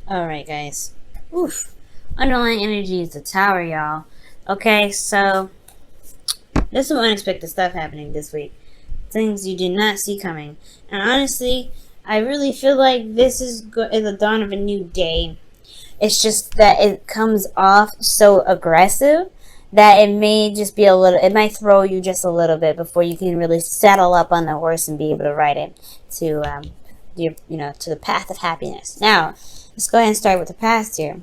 Alright, guys. Oof. Underlying energy is the tower, y'all. Okay, so there's some unexpected stuff happening this week. Things you did not see coming. And honestly, I really feel like this is the dawn of a new day. It's just that it comes off so aggressive that it may just be a little, it might throw you just a little bit before you can really settle up on the horse and be able to ride it to to the path of happiness. Now, let's go ahead and start with the past here.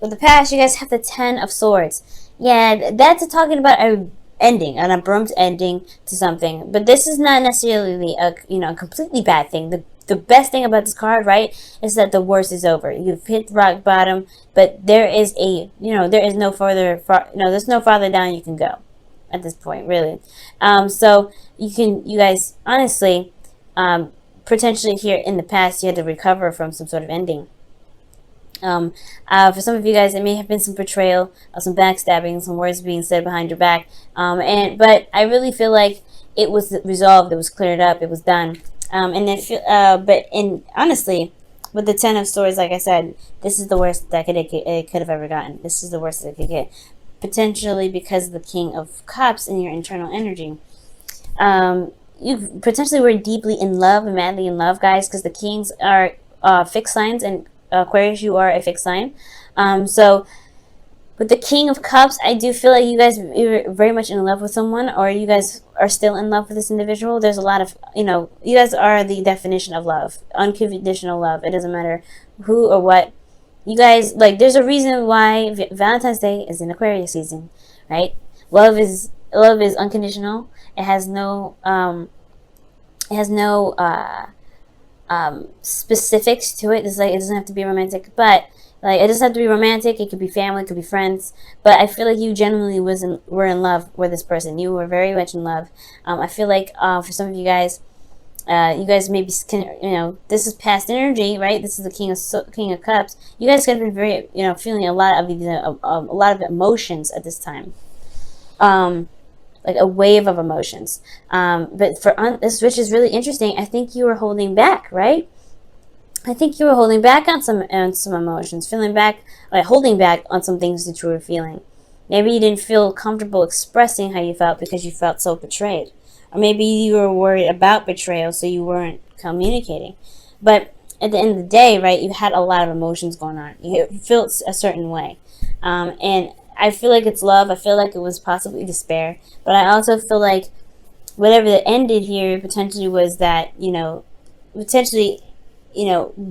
With the past, you guys have the Ten of Swords. Yeah, that's talking about a ending, an abrupt ending to something. But this is not necessarily a completely bad thing. The best thing about this card, right, is that the worst is over. You've hit rock bottom, but there is there is no there's no farther down you can go at this point, really. So you guys, honestly, potentially here in the past, you had to recover from some sort of ending. For some of you guys, it may have been some betrayal, some backstabbing, some words being said behind your back. But I really feel like it was resolved, it was cleared up, it was done. Honestly, with the Ten of Swords, like I said, this is the worst that it could have ever gotten. This is the worst that it could get, potentially because of the King of Cups and your internal energy. You potentially were deeply in love, madly in love, guys, because the Kings are fixed signs, and Aquarius, you are a fixed sign. So with the King of Cups, I do feel like you guys are very much in love with someone, or you guys are still in love with this individual. There's a lot of, you guys are the definition of love, unconditional love. It doesn't matter who or what. You guys, like, there's a reason why Valentine's Day is in Aquarius season, right? Love is unconditional. It has no specifics to it. It's like it doesn't have to be romantic, but like it doesn't have to be romantic. It could be family, it could be friends. But I feel like you genuinely were in love with this person. You were very much in love. I feel like for some of you guys, maybe can, this is past energy, right? This is the King of Cups. You guys could have been very feeling a lot of these a lot of emotions at this time. Like a wave of emotions. But for this, which is really interesting, I think you were holding back, right? I think you were holding back on some emotions, holding back on some things that you were feeling. Maybe you didn't feel comfortable expressing how you felt because you felt so betrayed, or maybe you were worried about betrayal, so you weren't communicating. But at the end of the day, right, you had a lot of emotions going on. You felt a certain way, and I feel like it's love. I feel like it was possibly despair. But I also feel like whatever that ended here potentially was that,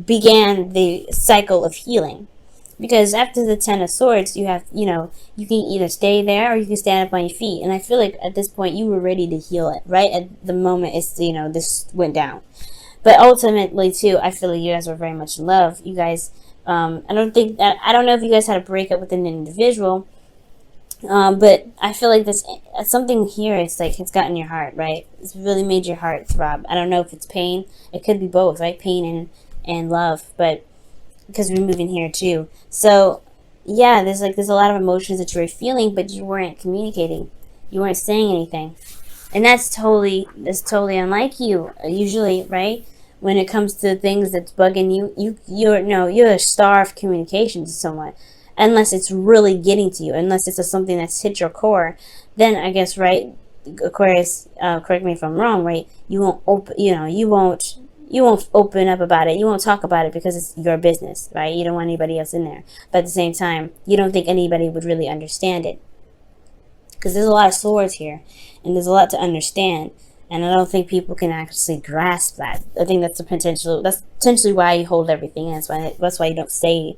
began the cycle of healing. Because after the Ten of Swords, you have, you can either stay there or you can stand up on your feet. And I feel like at this point you were ready to heal it, right? At the moment this went down. But ultimately, too, I feel like you guys were very much in love. You guys, I don't know if you guys had a breakup with an individual, but I feel like this something here. It's like it's gotten your heart, right? It's really made your heart throb. I don't know if it's pain. It could be both, right? Pain and love, but because we're moving here too. So yeah, there's a lot of emotions that you were feeling, but you weren't communicating. You weren't saying anything, and that's totally unlike you. Usually, right? When it comes to things that's bugging you, you're a star of communication to someone. Unless it's really getting to you, unless it's something that's hit your core, then I guess, right, Aquarius, correct me if I'm wrong, right? You won't open up about it. You won't talk about it because it's your business, right? You don't want anybody else in there. But at the same time, you don't think anybody would really understand it, because there's a lot of swords here, and there's a lot to understand. And I don't think people can actually grasp that. I think that's potentially why you hold everything in. That's why you don't say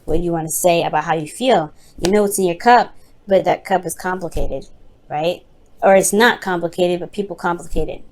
what you want to say about how you feel. You know what's in your cup, but that cup is complicated, right? Or it's not complicated, but people complicate it.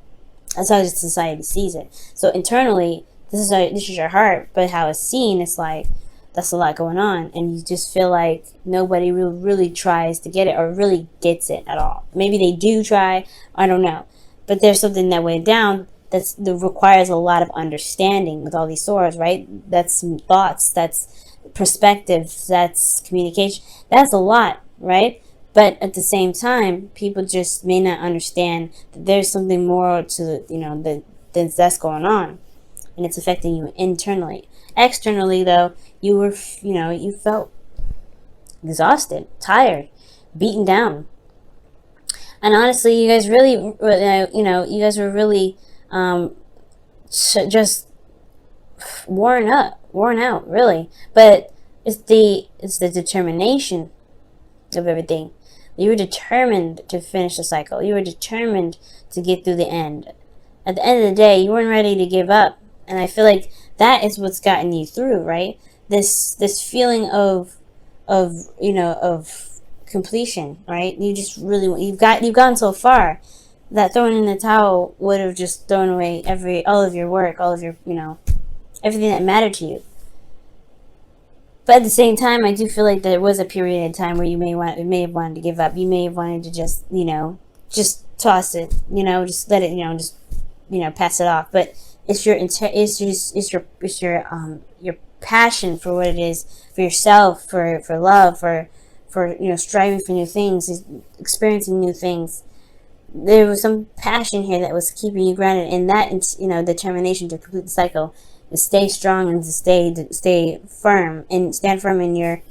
That's how society sees it. So internally, this is your heart, but how it's seen, it's like that's a lot going on, and you just feel like nobody really tries to get it or really gets it at all. Maybe they do try, I don't know, but there's something that went down that requires a lot of understanding with all these swords, right? That's some thoughts, that's perspective, that's communication, that's a lot, right? But at the same time, people just may not understand that there's something more to that's going on. and it's affecting you internally. Externally, though, you were, you felt exhausted, tired, beaten down. And honestly, you guys really, you guys were really just worn out, really. But it's the determination of everything. You were determined to finish the cycle. You were determined to get through the end. At the end of the day, you weren't ready to give up. And I feel like that is what's gotten you through, right? This feeling of completion, right? You just really, you've gone so far that throwing in the towel would have just thrown away all of your work, all of your, everything that mattered to you. But at the same time, I do feel like there was a period of time where you may have wanted to give up. You may have wanted to just, just toss it, just let it, just, pass it off. But it's your passion for what it is, for yourself, for love, for striving for new things, experiencing new things. There was some passion here that was keeping you grounded, and that, determination to complete the cycle, to stay strong and to stay firm and stand firm in your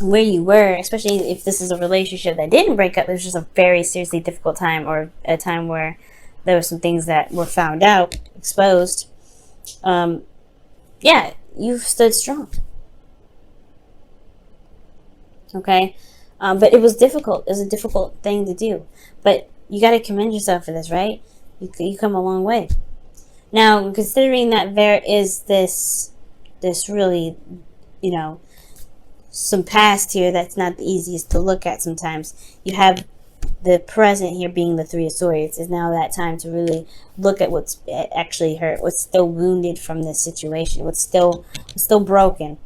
where you were, especially if this is a relationship that didn't break up. It was just a very seriously difficult time, or a time where there were some things that were found out, exposed. Yeah, you've stood strong. Okay, but it was difficult. It was a difficult thing to do, but you got to commend yourself for this, right? You come a long way. Now, considering that there is this really, some past here that's not the easiest to look at sometimes. You have the present here being the Three of Swords. Is now that time to really look at what's actually hurt, what's still wounded from this situation, what's still broken.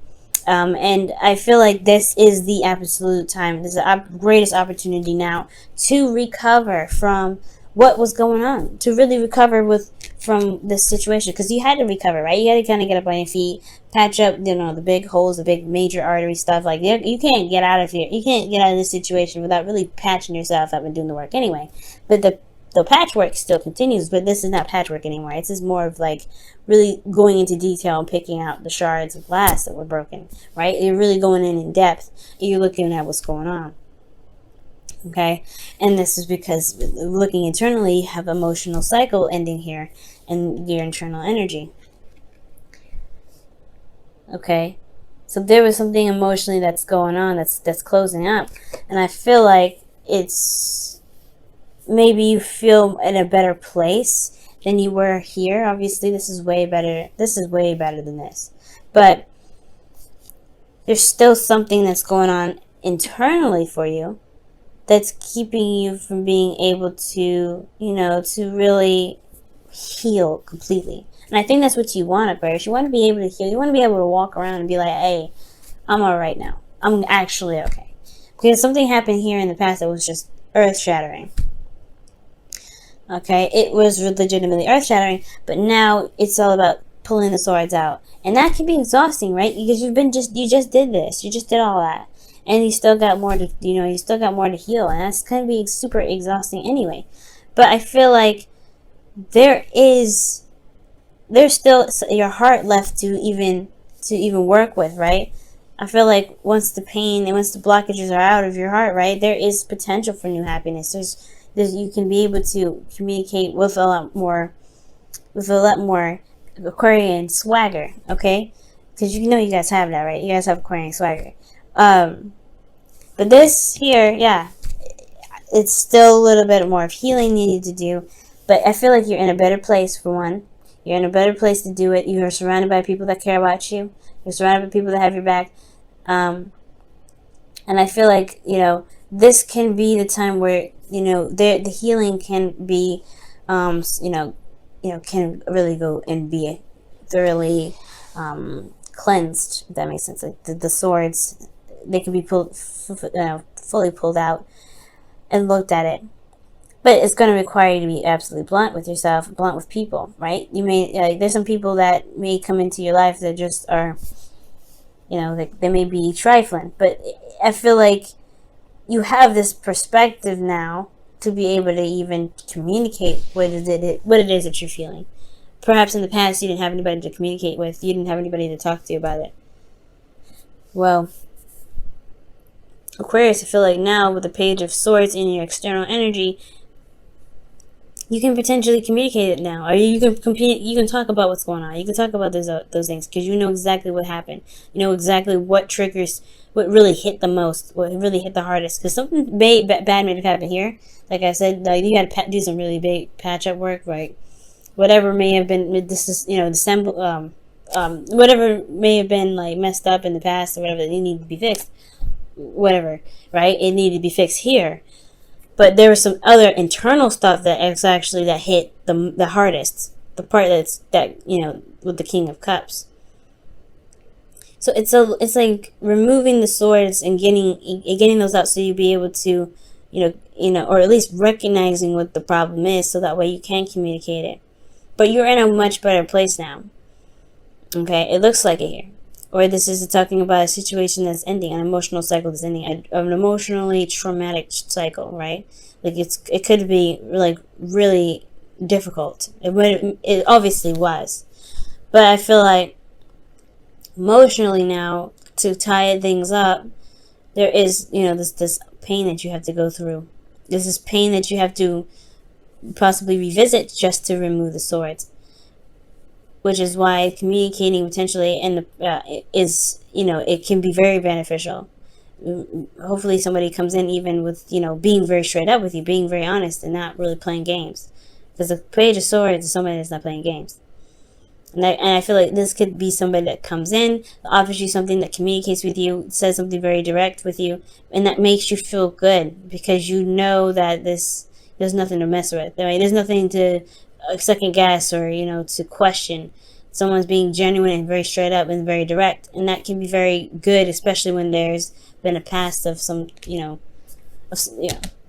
And I feel like this is the absolute time. This is the greatest opportunity now to recover from what was going on, to really recover from this situation, because you had to recover, right? You had to kind of get up on your feet, patch up, the big holes, the big major artery stuff. Like, you can't get out of here. You can't get out of this situation without really patching yourself up and doing the work anyway. But the patchwork still continues, but this is not patchwork anymore. It's just more of like really going into detail and picking out the shards of glass that were broken, right? You're really going in depth, and you're looking at what's going on. Okay, and this is because looking internally, you have emotional cycle ending here and your internal energy. Okay, so there was something emotionally that's going on, that's closing up, and I feel like it's maybe you feel in a better place than you were here. Obviously, this is way better. This is way better than this, but there's still something that's going on internally for you that's keeping you from being able to, to really heal completely. And I think that's what you want, Aquarius. You want to be able to heal. You want to be able to walk around and be like, hey, I'm all right now. I'm actually okay. Because something happened here in the past that was just earth-shattering. Okay, it was legitimately earth-shattering, but now it's all about pulling the swords out. And that can be exhausting, right? Because you just did this. You just did all that. And you still got more to, you still got more to heal, and that's going to be super exhausting anyway. But I feel like there's still your heart left to even work with, right? I feel like once the pain and once the blockages are out of your heart, right, there is potential for new happiness. There's you can be able to communicate with a lot more Aquarian swagger, okay? Because you guys have that, right? You guys have Aquarian swagger. But this here, yeah, it's still a little bit more of healing needed to do, but I feel like you're in a better place. For one, you're in a better place to do it. You are surrounded by people that care about you. You're surrounded by people that have your back, and I feel like this can be the time where the healing can be, can really go and be thoroughly cleansed, if that makes sense. Like the swords, they can be fully pulled out and looked at it, but it's going to require you to be absolutely blunt with yourself, blunt with people, right? You may there's some people that may come into your life that just are, they may be trifling, but I feel like you have this perspective now to be able to even communicate what it is that you're feeling. perhaps in the past you didn't have anybody to communicate with. You didn't have anybody to talk to about it. Well, Aquarius, I feel like now with the Page of Swords in your external energy, you can potentially communicate it now, or you can talk about what's going on. You can talk about those things because you know exactly what happened. You know exactly what triggers, what really hit the most, what really hit the hardest. Because something bad may have happened here. Like I said, like you had to do some really big patch-up work, right? Whatever may have been, this is whatever may have been like messed up in the past or whatever that needed to be fixed, whatever, right? It needed to be fixed here. But there was some other internal stuff that hit the hardest, the part with the King of Cups. So it's like removing the swords and getting those out so you'll be able to, or at least recognizing what the problem is, so that way you can communicate it. But you're in a much better place now. Okay, it looks like it here. Or this is talking about a situation that's ending, an emotional cycle that's ending, an emotionally traumatic cycle, right? Like it could be like really difficult. It obviously was, but I feel like emotionally now, to tie things up, there is this pain that you have to go through. There's this pain that you have to possibly revisit just to remove the swords. Which is why communicating potentially it can be very beneficial. Hopefully somebody comes in even with, being very straight up with you, being very honest and not really playing games. Because the Page of Swords is somebody that's not playing games. And I feel like this could be somebody that comes in, offers you something, that communicates with you, says something very direct with you, and that makes you feel good because you know that there's nothing to mess with. I mean, there's nothing to second guess or to question. Someone's being genuine and very straight up and very direct, and that can be very good, especially when there's been a past of some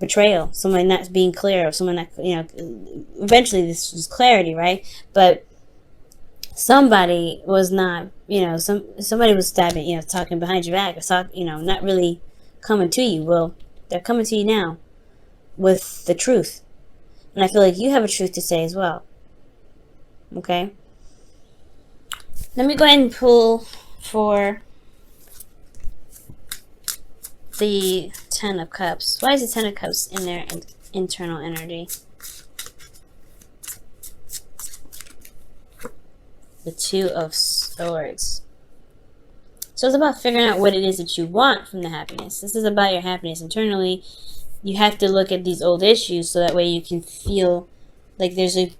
betrayal, someone not being clear, or someone that eventually this was clarity, right? But somebody was not, somebody was stabbing, talking behind your back, or not really coming to you. Well, they're coming to you now with the truth. And I feel like you have a truth to say as well. Okay? Let me go ahead and pull for the Ten of Cups. Why is the Ten of Cups in their internal energy? The Two of Swords. So it's about figuring out what it is that you want from the happiness. This is about your happiness internally. You have to look at these old issues so that way you can feel like there's so you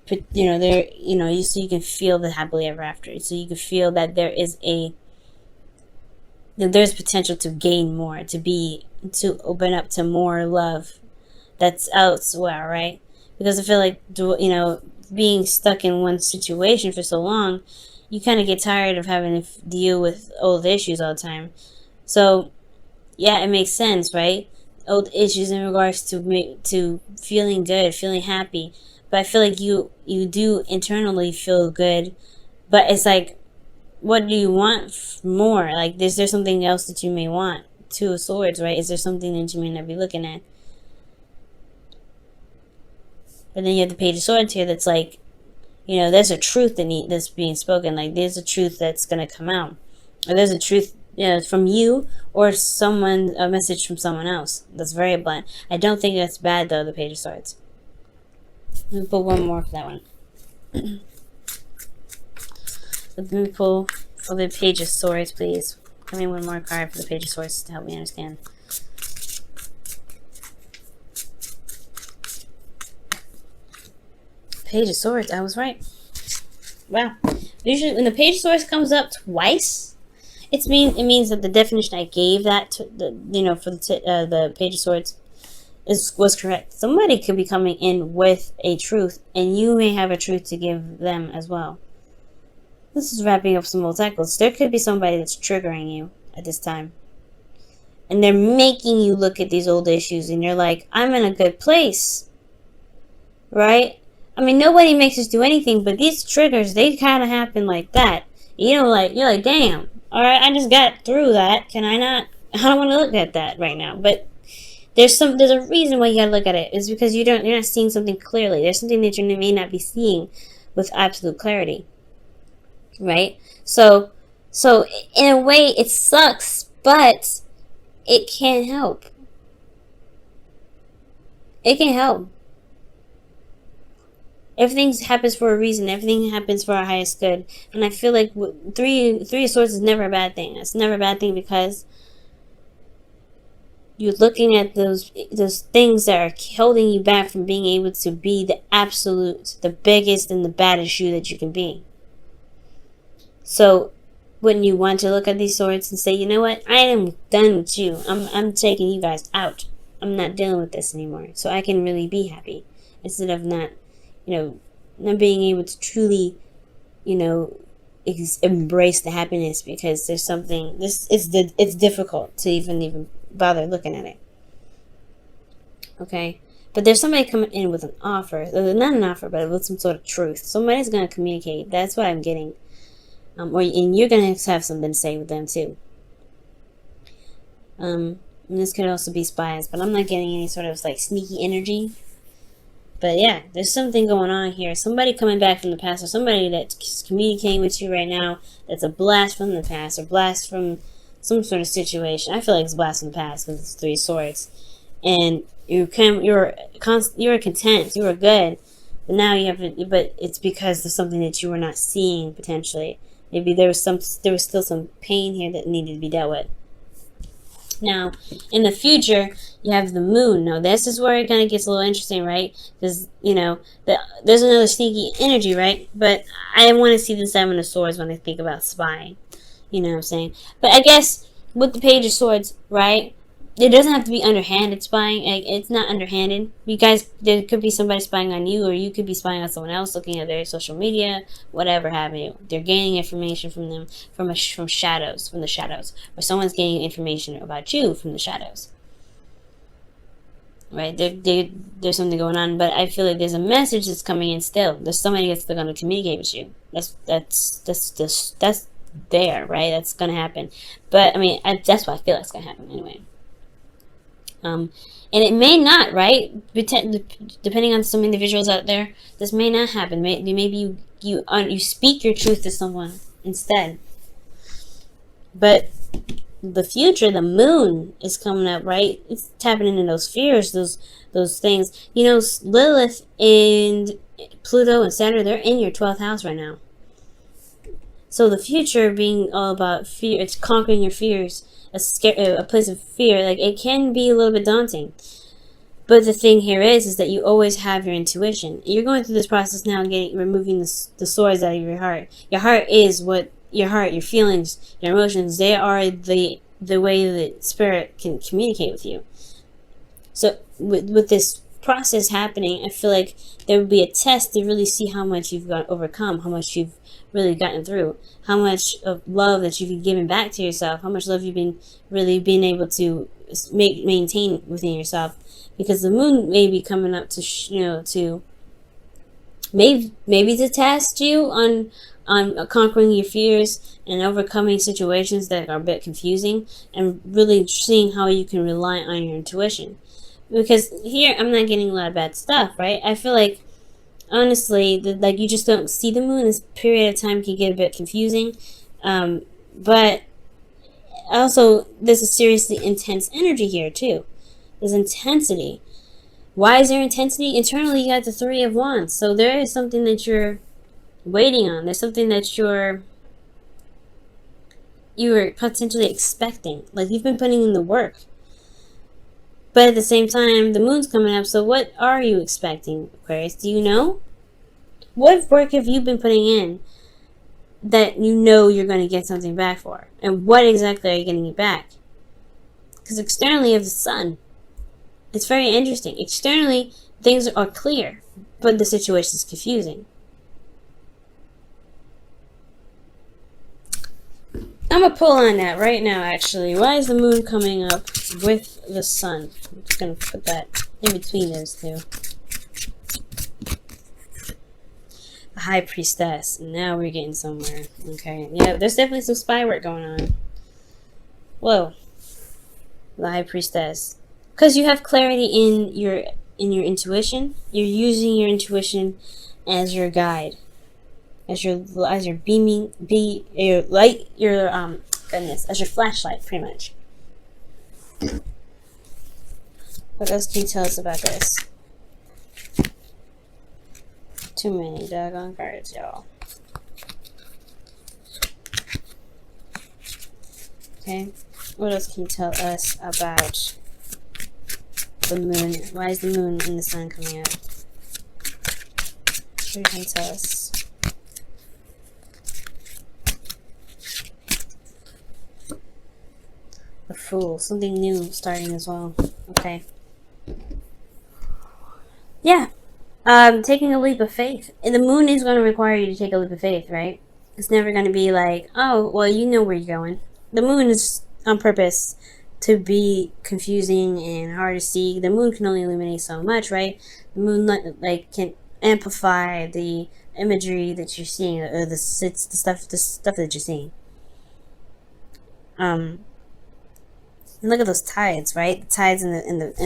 can feel the happily ever after. So you can feel that there's potential to gain more, to open up to more love that's elsewhere, right? Because I feel like, being stuck in one situation for so long, you kind of get tired of having to deal with old issues all the time. So, yeah, it makes sense, right? Old issues in regards to feeling good, feeling happy. But I feel like you do internally feel good. But it's like, what do you want more? Like, is there something else that you may want? Two of Swords, right? Is there something that you may not be looking at? But then you have the Page of Swords here that's like, there's a truth that's being spoken. Like, there's a truth that's going to come out. Or there's a truth from you or a message from someone else. That's very blunt. I don't think that's bad, though, the Page of Swords. Let me pull one more for that one. Let me pull for the Page of Swords, please. Give me one more card for the Page of Swords to help me understand. Page of Swords, I was right. Wow. Usually when the Page of Swords comes up twice, it means that the definition I gave that to for the Page of Swords was correct. Somebody could be coming in with a truth, and you may have a truth to give them as well. This is wrapping up some old cycles. There could be somebody that's triggering you at this time, and they're making you look at these old issues, and you're like, I'm in a good place, right? I mean, nobody makes us do anything, but these triggers, they kind of happen like that. You're like, damn, all right, I just got through that. Can I not? I don't want to look at that right now. But there's a reason why you gotta look at it. It's because you're not seeing something clearly. There's something that you may not be seeing, with absolute clarity, right? So in a way it sucks, but it can help. It can help. Everything happens for a reason. Everything happens for our highest good. And I feel like three of swords is never a bad thing. It's never a bad thing because you're looking at those things that are holding you back from being able to be the absolute, the biggest and the baddest you that you can be. So wouldn't you want to look at these swords and say, you know what, I am done with you. I'm taking you guys out. I'm not dealing with this anymore. So I can really be happy instead of not being able to truly, embrace the happiness because there's something. It's difficult to even bother looking at it. Okay, but there's somebody coming in with an offer, not an offer, but with some sort of truth. Somebody's gonna communicate. That's what I'm getting. And you're gonna have something to say with them too. And this could also be spies, but I'm not getting any sort of like sneaky energy. But yeah, there's something going on here. Somebody coming back from the past, or somebody that's communicating with you right now that's a blast from the past, or blast from some sort of situation. I feel like it's blast from the past because it's 3 swords. And you're content, you were good, but now you have it. But it's because of something that you were not seeing potentially. Maybe there was still some pain here that needed to be dealt with. Now, in the future, you have the moon. Now, this is where it kind of gets a little interesting, right? Because, there's another sneaky energy, right? But I want to see the 7 of Swords when I think about spying. You know what I'm saying? But I guess with the Page of Swords, right? It doesn't have to be underhanded spying. Like, it's not underhanded. You guys, there could be somebody spying on you, or you could be spying on someone else, looking at their social media, whatever have you. They're gaining information from them from the shadows, or someone's gaining information about you from the shadows. Right? There's something going on, but I feel like there's a message that's coming in still. There's somebody that's going to communicate with you. That's there, right? That's going to happen. But I mean, that's what I feel like it's going to happen anyway. And it may not, right? Depending on some individuals out there, this may not happen. Maybe you speak your truth to someone instead. But the future, the moon is coming up, right? It's tapping into those fears, those things. Lilith and Pluto and Saturn, they're in your 12th house right now. So the future being all about fear, it's conquering your fears. A place of fear, like it can be a little bit daunting, but the thing here is that you always have your intuition. You're going through this process now, removing the swords out of your heart. Your heart is what your feelings, your emotions. They are the way that spirit can communicate with you. So with this process happening, I feel like there would be a test to really see how much you've overcome, how much you've really gotten through, how much of love that you've been giving back to yourself, how much love you've been able to maintain within yourself, because the moon may be coming up to maybe to test you on conquering your fears and overcoming situations that are a bit confusing, and really seeing how you can rely on your intuition. Because here I'm not getting a lot of bad stuff, right? I feel like honestly, you just don't see the moon. This period of time can get a bit confusing, but also there's a seriously intense energy here too. There's intensity. Why is there intensity? Internally, you got the 3 of Wands, so there is something that you're waiting on. There's something that you were potentially expecting. Like you've been putting in the work. But at the same time, the moon's coming up, so what are you expecting, Aquarius? Do you know? What work have you been putting in that you know you're going to get something back for? And what exactly are you getting it back? Because externally you have the sun. It's very interesting. Externally, things are clear, but the situation is confusing. I'm going to pull on that right now, actually. Why is the moon coming up with the sun? I'm just going to put that in between those two. The High Priestess. Now we're getting somewhere. Okay. Yeah, there's definitely some spy work going on. Whoa. The High Priestess. Because you have clarity in your intuition. You're using your intuition as your guide. as your as your flashlight, pretty much. What else can you tell us about this? Too many doggone cards, y'all. Okay, what else can you tell us about the moon? Why is the moon and the sun coming out? What can you tell us? The Fool, something new starting as well. Okay. Yeah. Taking a leap of faith. And the moon is going to require you to take a leap of faith, right? It's never going to be like, oh, well, you know where you're going. The moon is on purpose to be confusing and hard to see. The moon can only illuminate so much, right? The moon can amplify the imagery that you're seeing, or the stuff that you're seeing. And look at those tides, right? The tides in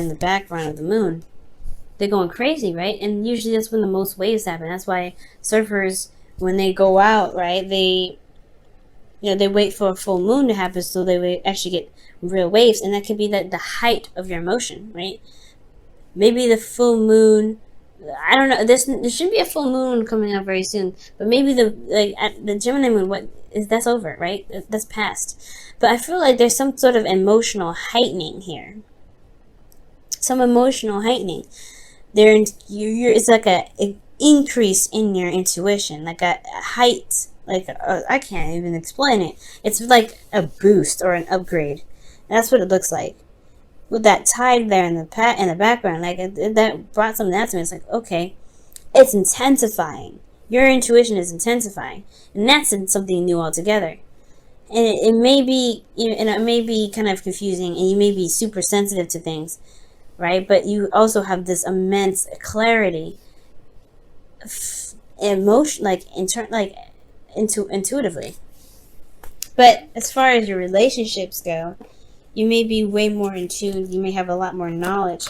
the background of the moon. They're going crazy, right? And usually that's when the most waves happen. That's why surfers, when they go out, right, they wait for a full moon to happen so they will actually get real waves. And that could be the height of your emotion, right? Maybe the full moon, I don't know, there should be a full moon coming up very soon, but maybe the Gemini moon, that's over, right? That's past. But I feel like there's some sort of emotional heightening here. Some emotional heightening. It's like an increase in your intuition, like a height, I can't even explain it. It's like a boost or an upgrade. That's what it looks like. With that tide there in the background, that brought something out to me. It's like, okay, it's intensifying. Your intuition is intensifying, and that's something new altogether. And it may be, and it may be kind of confusing, and you may be super sensitive to things, right? But you also have this immense clarity, emotion, intuitively. But as far as your relationships go, you may be way more in tune. You may have a lot more knowledge,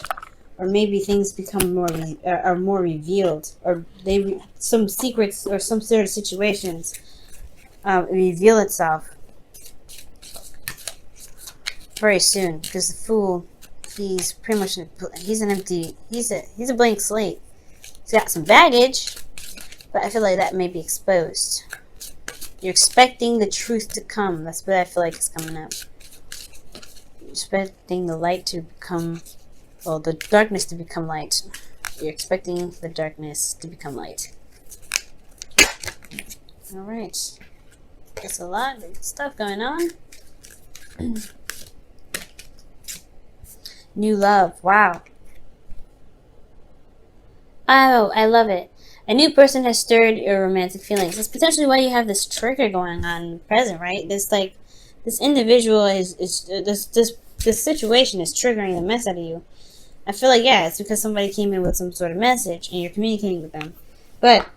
or maybe things become are more revealed, or some secrets or some sort of situations reveal itself very soon. Because the Fool, he's pretty much he's a blank slate. He's got some baggage, but I feel like that may be exposed. You're expecting the truth to come. That's what I feel like is coming up. You're expecting the light to become, the darkness to become light. You're expecting the darkness to become light. Alright. There's a lot of stuff going on. New love. Wow. Oh, I love it. A new person has stirred your romantic feelings. That's potentially why you have this trigger going on in the present, right? This individual this situation is triggering the mess out of you. I feel like, yeah, it's because somebody came in with some sort of message and you're communicating with them. But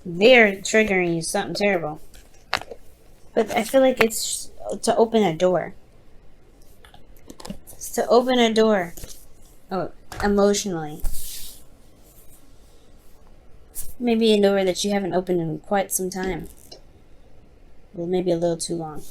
they're triggering you something terrible. But I feel like it's to open a door. It's to open a door. Oh, emotionally. Maybe a door that you haven't opened in quite some time. Well, maybe a little too long.